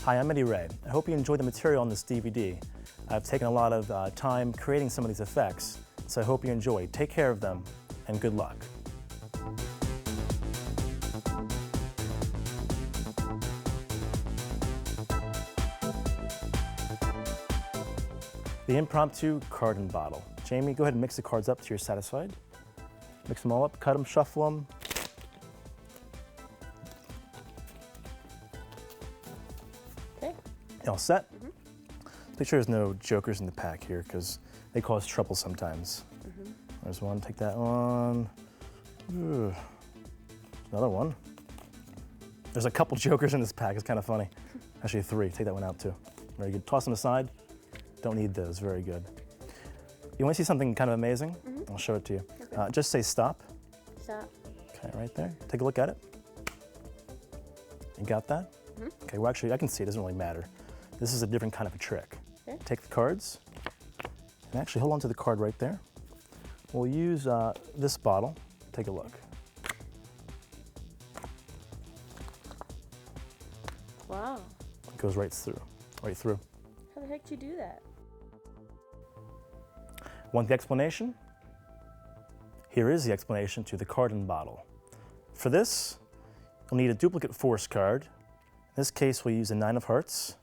Hi, I'm Eddie Ray. I hope you enjoyed the material on this DVD. I've taken a lot of time creating some of these effects, so I hope you enjoy. Take care of them, and good luck. The impromptu card and bottle. Jamie, go ahead and mix the cards up till you're satisfied. Mix them all up, cut them, shuffle them. Okay. All set? Make sure there's no jokers in the pack here because they cause trouble sometimes. There's one, take that one. Ooh. Another one. There's a couple jokers in this pack, it's kind of funny. Actually 3, take that one out too. Very good, toss them aside. Don't need those, very good. You want to see something kind of amazing? I'll show it to you. Okay. Just say stop. Stop. Okay, right there. Take a look at it. You got that? Okay, well actually I can see it, doesn't really matter. This is a different kind of a trick. Okay. Take the cards, and actually hold on to the card right there. We'll use this bottle. Take a look. Wow. It goes right through, right through. How the heck did you do that? Want the explanation? Here is the explanation to the card and bottle. For this, you'll need a duplicate force card. In this case, we'll use a 9 of hearts.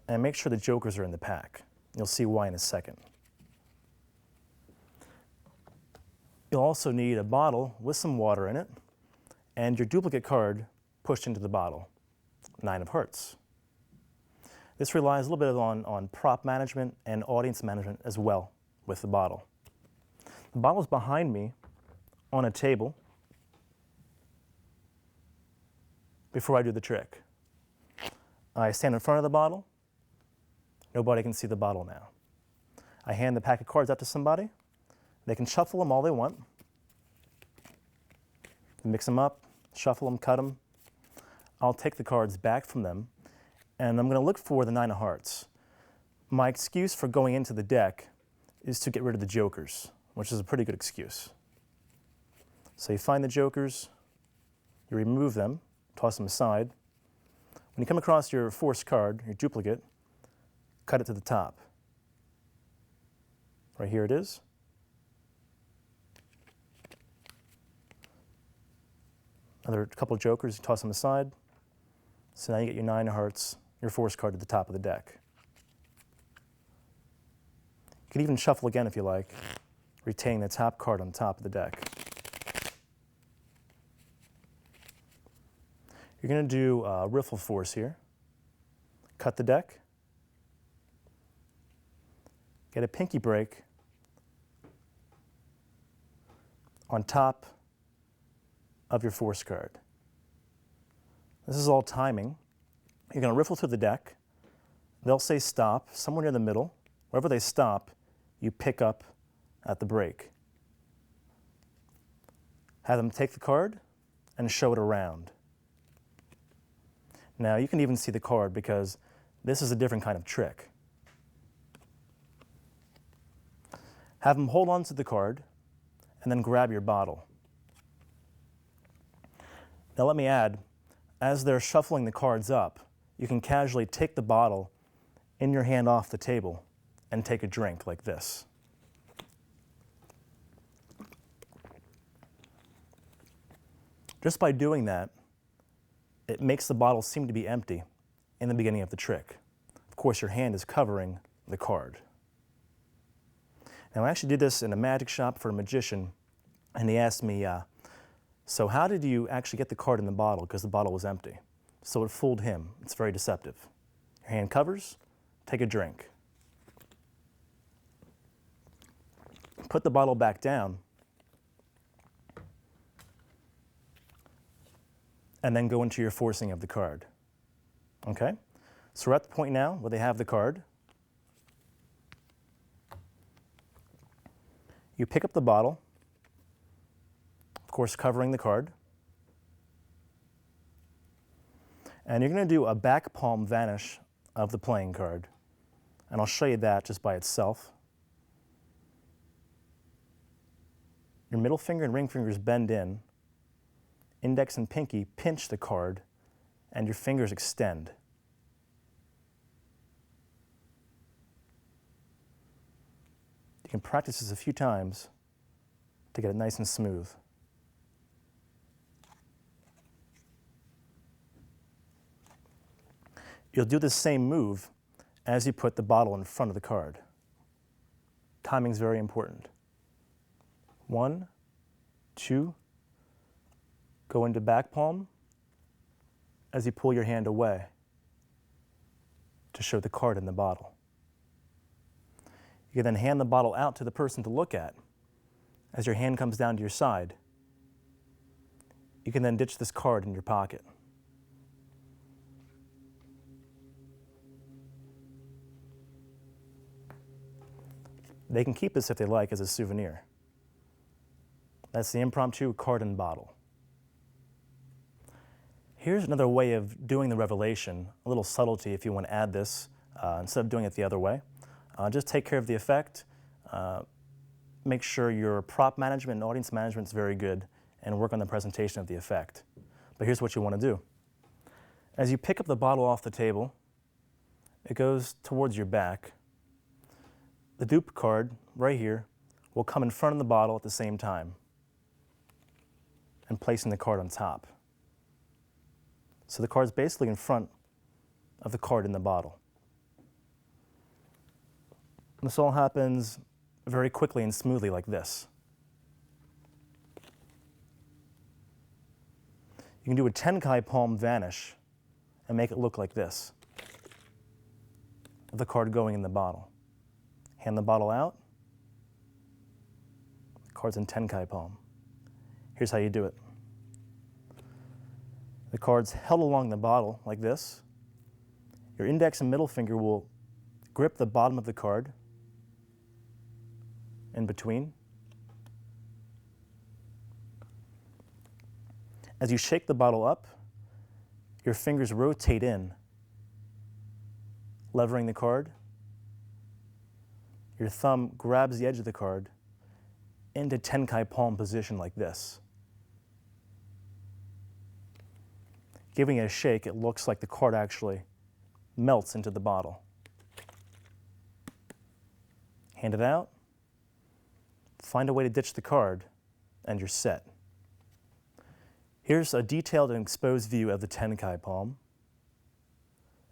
And make sure the jokers are in the pack. You'll see why in a second. You'll also need a bottle with some water in it and your duplicate card pushed into the bottle, 9 of hearts. This relies a little bit on prop management and audience management as well with the bottle. The bottle is behind me on a table before I do the trick. I stand in front of the bottle. Nobody can see the bottle now. I hand the pack of cards out to somebody. They can shuffle them all they want. Mix them up, shuffle them, cut them. I'll take the cards back from them, and I'm going to look for the 9 of hearts. My excuse for going into the deck is to get rid of the jokers, which is a pretty good excuse. So you find the jokers, you remove them, toss them aside. When you come across your force card, your duplicate, cut it to the top. Right here it is. Another couple of jokers, you toss them aside. So now you get your 9 of hearts, your force card at the top of the deck. You can even shuffle again if you like, retaining the top card on top of the deck. You're going to do riffle force here. Cut the deck. Get a pinky break on top of your force card. This is all timing. You're going to riffle through the deck. They'll say stop somewhere near the middle. Wherever they stop, you pick up at the break. Have them take the card and show it around. Now you can even see the card because this is a different kind of trick. Have them hold on to the card and then grab your bottle. Now let me add, as they're shuffling the cards up, you can casually take the bottle in your hand off the table and take a drink like this. Just by doing that, it makes the bottle seem to be empty in the beginning of the trick. Of course, your hand is covering the card. Now, I actually did this in a magic shop for a magician, and he asked me, so how did you actually get the card in the bottle? Because the bottle was empty. So it fooled him. It's very deceptive. Your hand covers, take a drink. Put the bottle back down, and then go into your forcing of the card. Okay? So we're at the point now where they have the card. You pick up the bottle, of course covering the card, and you're going to do a back palm vanish of the playing card. And I'll show you that just by itself. Your middle finger and ring fingers bend in, index and pinky pinch the card, and your fingers extend. You can practice this a few times to get it nice and smooth. You'll do the same move as you put the bottle in front of the card. Timing is very important. 1, 2, go into back palm as you pull your hand away to show the card in the bottle. You can then hand the bottle out to the person to look at as your hand comes down to your side. You can then ditch this card in your pocket. They can keep this if they like as a souvenir. That's the impromptu card and bottle. Here's another way of doing the revelation, a little subtlety if you want to add this instead of doing it the other way. Just take care of the effect. Make sure your prop management and audience management is very good, and work on the presentation of the effect. But here's what you want to do. As you pick up the bottle off the table, it goes towards your back. The dupe card, right here, will come in front of the bottle at the same time and placing the card on top. So the card's basically in front of the card in the bottle. This all happens very quickly and smoothly like this. You can do a Tenkai palm vanish and make it look like this, with the card going in the bottle. Hand the bottle out, the card's in Tenkai palm. Here's how you do it. The card's held along the bottle like this. Your index and middle finger will grip the bottom of the card in between. As you shake the bottle up, your fingers rotate in, levering the card. Your thumb grabs the edge of the card into Tenkai palm position like this. Giving it a shake, it looks like the card actually melts into the bottle. Hand it out, find a way to ditch the card, and you're set. Here's a detailed and exposed view of the Tenkai palm.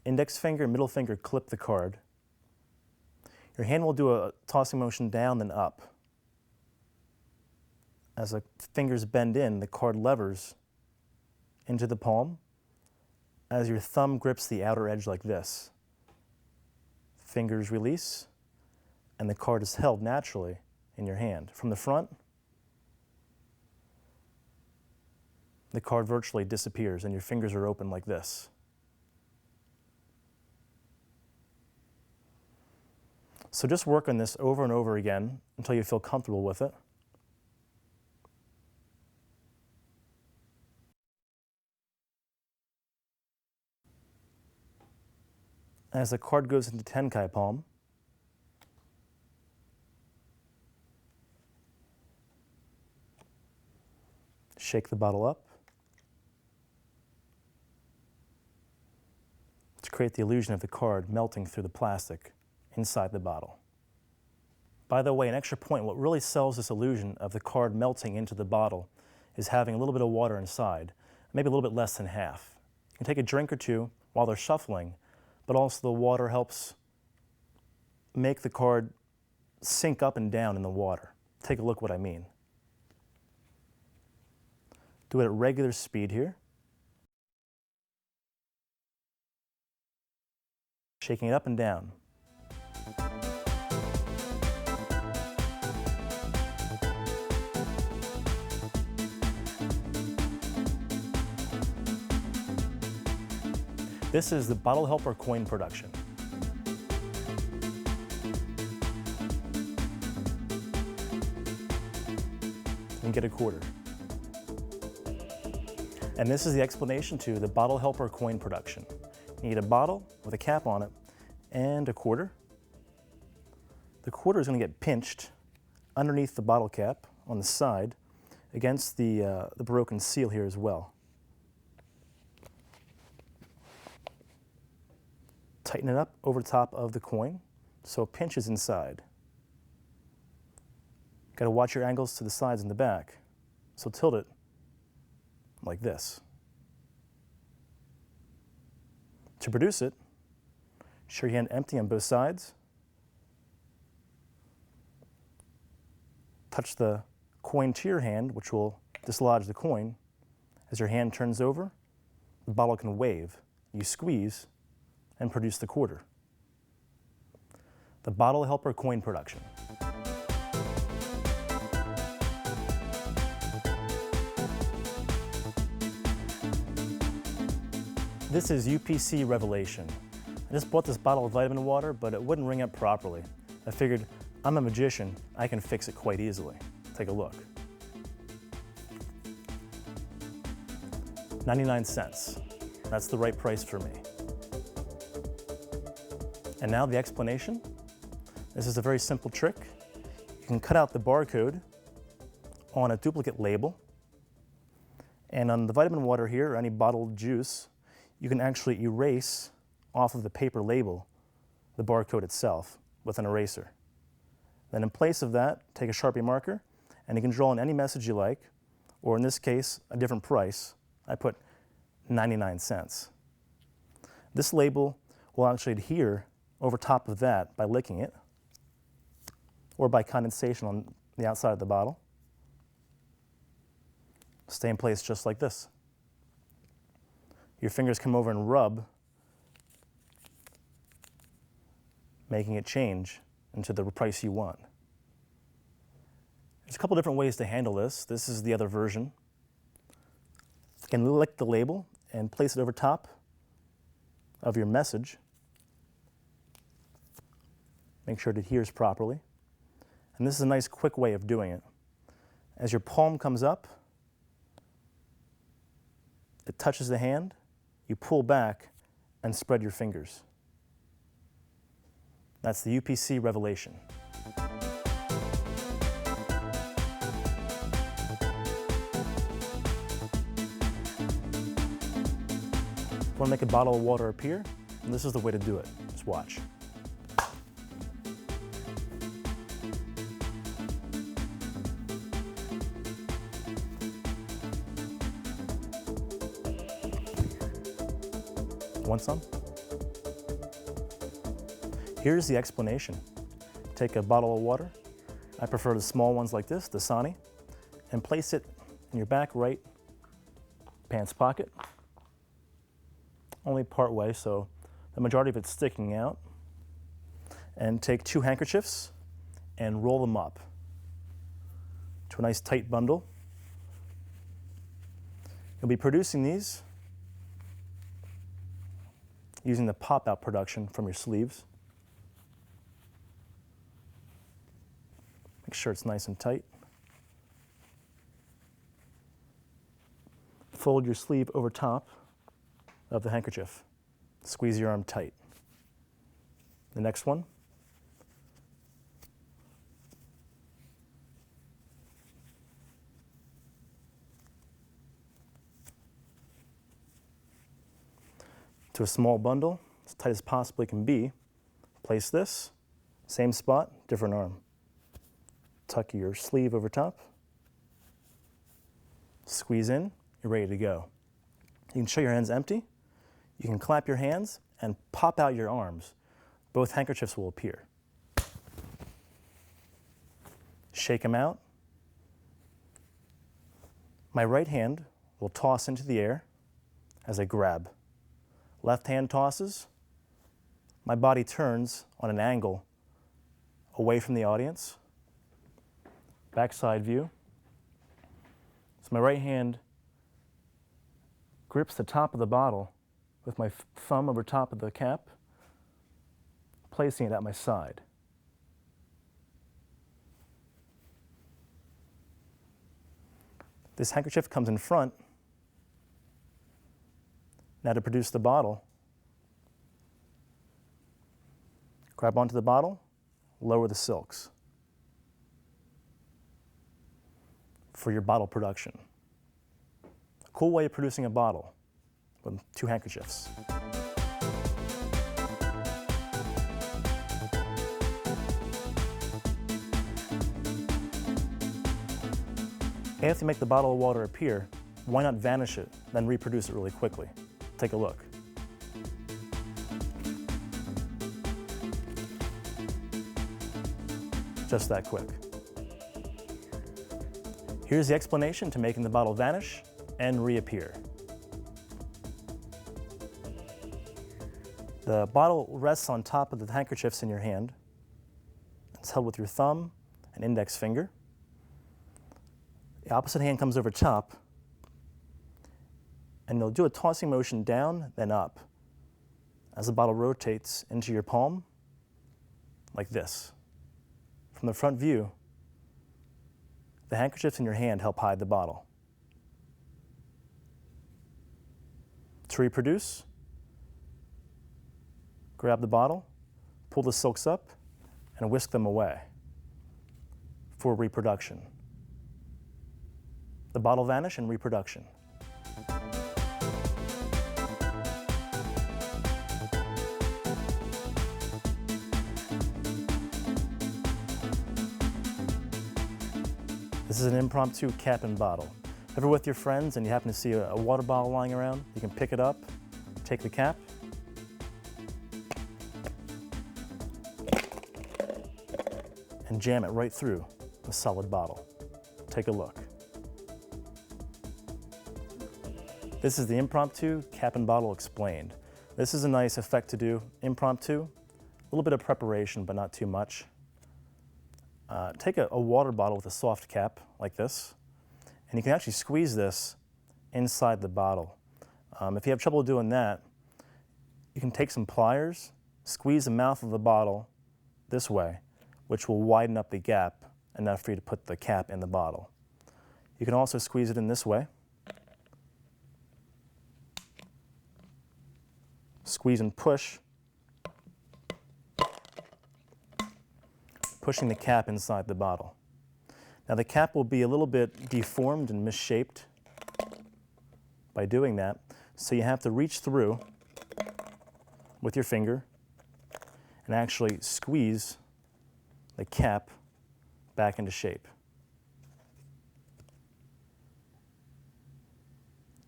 Index finger and middle finger clip the card. Your hand will do a tossing motion down then up. As the fingers bend in, the card levers into the palm as your thumb grips the outer edge like this. Fingers release, and the card is held naturally in your hand. From the front, the card virtually disappears and your fingers are open like this. So just work on this over and over again until you feel comfortable with it. As the card goes into Tenkai palm, shake the bottle up to create the illusion of the card melting through the plastic inside the bottle. By the way, an extra point, what really sells this illusion of the card melting into the bottle is having a little bit of water inside, maybe a little bit less than half. You can take a drink or two while they're shuffling, but also the water helps make the card sink up and down in the water. Take a look what I mean. Do it at regular speed here. Shaking it up and down. This is the Bottle Helper coin production. And get a quarter. And this is the explanation to the Bottle Helper coin production. You need a bottle with a cap on it and a quarter. The quarter is going to get pinched underneath the bottle cap on the side against the broken seal here as well. Tighten it up over top of the coin so it pinches inside. Got to watch your angles to the sides and the back. So tilt it like this. To produce it, show your hand empty on both sides. Touch the coin to your hand, which will dislodge the coin. As your hand turns over, the bottle can wave. You squeeze and produce the quarter. The bottle helper coin production. This is UPC Revelation. I just bought this bottle of vitamin water, but it wouldn't ring up properly. I figured, I'm a magician, I can fix it quite easily. Take a look. 99 cents. That's the right price for me. And now the explanation. This is a very simple trick. You can cut out the barcode on a duplicate label. And on the vitamin water here, or any bottled juice, you can actually erase off of the paper label the barcode itself with an eraser. Then in place of that, take a Sharpie marker, and you can draw in any message you like, or in this case, a different price. I put 99 cents. This label will actually adhere over top of that by licking it, or by condensation on the outside of the bottle. Stay in place just like this. Your fingers come over and rub, making it change into the price you want. There's a couple different ways to handle this. This is the other version. You can lick the label and place it over top of your message. Make sure it adheres properly. And this is a nice quick way of doing it. As your palm comes up, it touches the hand, you pull back and spread your fingers. That's the UPC Revelation. Want to make a bottle of water appear? And this is the way to do it. Just watch. Want some? Here's the explanation. Take a bottle of water. I prefer the small ones like this, the Dasani, and place it in your back right pants pocket. Only part way, so the majority of it's sticking out. And take 2 handkerchiefs and roll them up to a nice tight bundle. You'll be producing these using the pop-out production from your sleeves. Make sure it's nice and tight. Fold your sleeve over top of the handkerchief. Squeeze your arm tight. The next one. To a small bundle, as tight as possibly can be. Place this, same spot, different arm. Tuck your sleeve over top. Squeeze in, you're ready to go. You can show your hands empty. You can clap your hands and pop out your arms. Both handkerchiefs will appear. Shake them out. My right hand will toss into the air as I grab. Left hand tosses. My body turns on an angle away from the audience. Backside view. So my right hand grips the top of the bottle with my thumb over top of the cap, placing it at my side. This handkerchief comes in front. Now to produce the bottle, grab onto the bottle, lower the silks for your bottle production. A cool way of producing a bottle with 2 handkerchiefs. After you make the bottle of water appear, why not vanish it, then reproduce it really quickly? Take a look. Just that quick. Here's the explanation to making the bottle vanish and reappear. The bottle rests on top of the handkerchiefs in your hand. It's held with your thumb and index finger. The opposite hand comes over top, and you'll do a tossing motion down, then up, as the bottle rotates into your palm, like this. From the front view, the handkerchiefs in your hand help hide the bottle. To reproduce, grab the bottle, pull the silks up, and whisk them away for reproduction. The bottle vanish and reproduction. This is an impromptu cap and bottle. If you're with your friends and you happen to see a water bottle lying around, you can pick it up, take the cap, and jam it right through the solid bottle. Take a look. This is the impromptu cap and bottle explained. This is a nice effect to do impromptu. A little bit of preparation, but not too much. Take a water bottle with a soft cap like this, and you can actually squeeze this inside the bottle. If you have trouble doing that, you can take some pliers, squeeze the mouth of the bottle this way, which will widen up the gap enough for you to put the cap in the bottle. You can also squeeze it in this way. Squeeze and push, pushing the cap inside the bottle. Now the cap will be a little bit deformed and misshaped by doing that, so you have to reach through with your finger and actually squeeze the cap back into shape.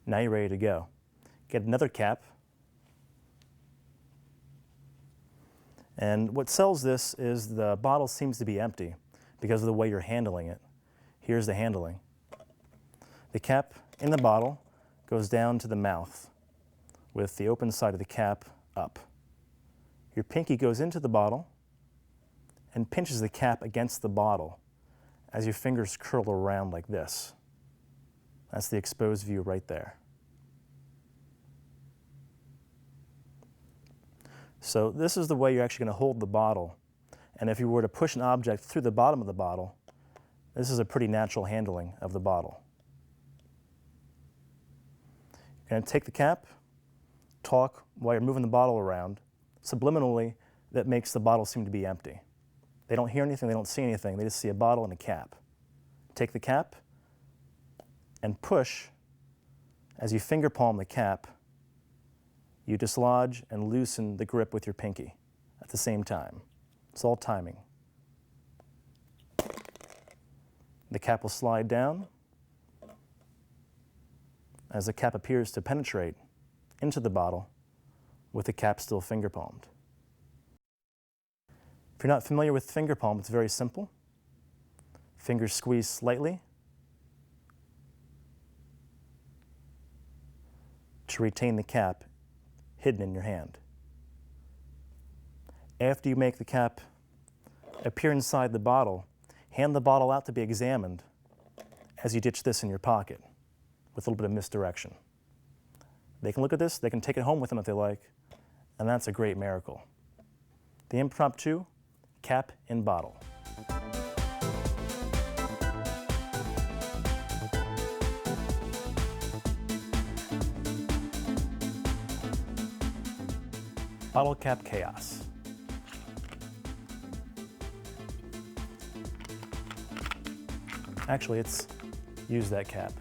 Now you're ready to go. Get another cap. And what sells this is the bottle seems to be empty because of the way you're handling it. Here's the handling. The cap in the bottle goes down to the mouth with the open side of the cap up. Your pinky goes into the bottle and pinches the cap against the bottle as your fingers curl around like this. That's the exposed view right there. So this is the way you're actually going to hold the bottle. And if you were to push an object through the bottom of the bottle, this is a pretty natural handling of the bottle. You're going to take the cap, talk while you're moving the bottle around. Subliminally, that makes the bottle seem to be empty. They don't hear anything, they don't see anything, they just see a bottle and a cap. Take the cap and push. As you finger palm the cap, you dislodge and loosen the grip with your pinky at the same time. It's all timing. The cap will slide down as the cap appears to penetrate into the bottle with the cap still finger palmed. If you're not familiar with finger palm, it's very simple. Fingers squeeze slightly to retain the cap hidden in your hand. After you make the cap appear inside the bottle, hand the bottle out to be examined as you ditch this in your pocket with a little bit of misdirection. They can look at this, they can take it home with them if they like, and that's a great miracle. The impromptu cap in bottle. Bottle cap chaos. Actually, it's use that cap.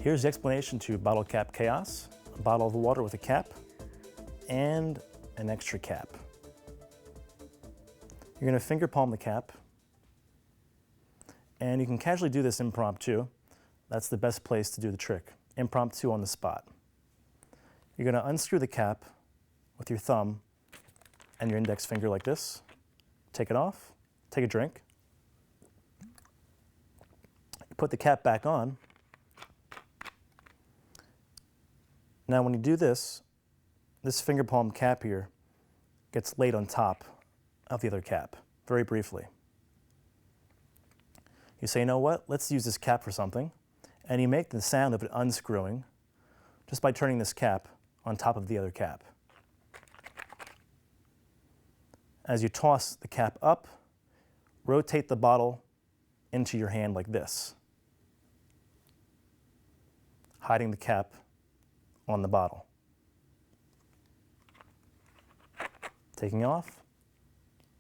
Here's the explanation to bottle cap chaos. A bottle of water with a cap and an extra cap. You're going to finger palm the cap, and you can casually do this impromptu. That's the best place to do the trick, impromptu on the spot. You're going to unscrew the cap with your thumb and your index finger like this. Take it off, take a drink. You put the cap back on. Now when you do this, this finger palm cap here gets laid on top of the other cap, very briefly. You say, you know what, let's use this cap for something. And you make the sound of it unscrewing just by turning this cap on top of the other cap. As you toss the cap up, rotate the bottle into your hand like this, hiding the cap on the bottle. Taking off,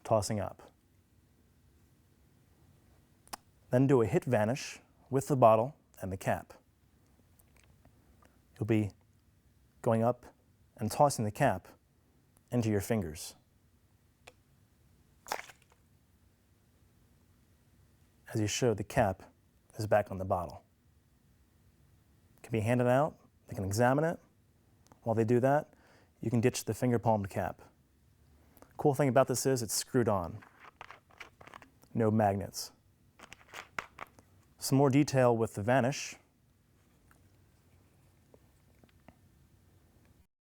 tossing up. Then do a hit vanish with the bottle and the cap. You'll be going up and tossing the cap into your fingers. As you show, the cap is back on the bottle. It can be handed out, they can examine it. While they do that, you can ditch the finger palmed cap. Cool thing about this is it's screwed on. No magnets. Some more detail with the vanish.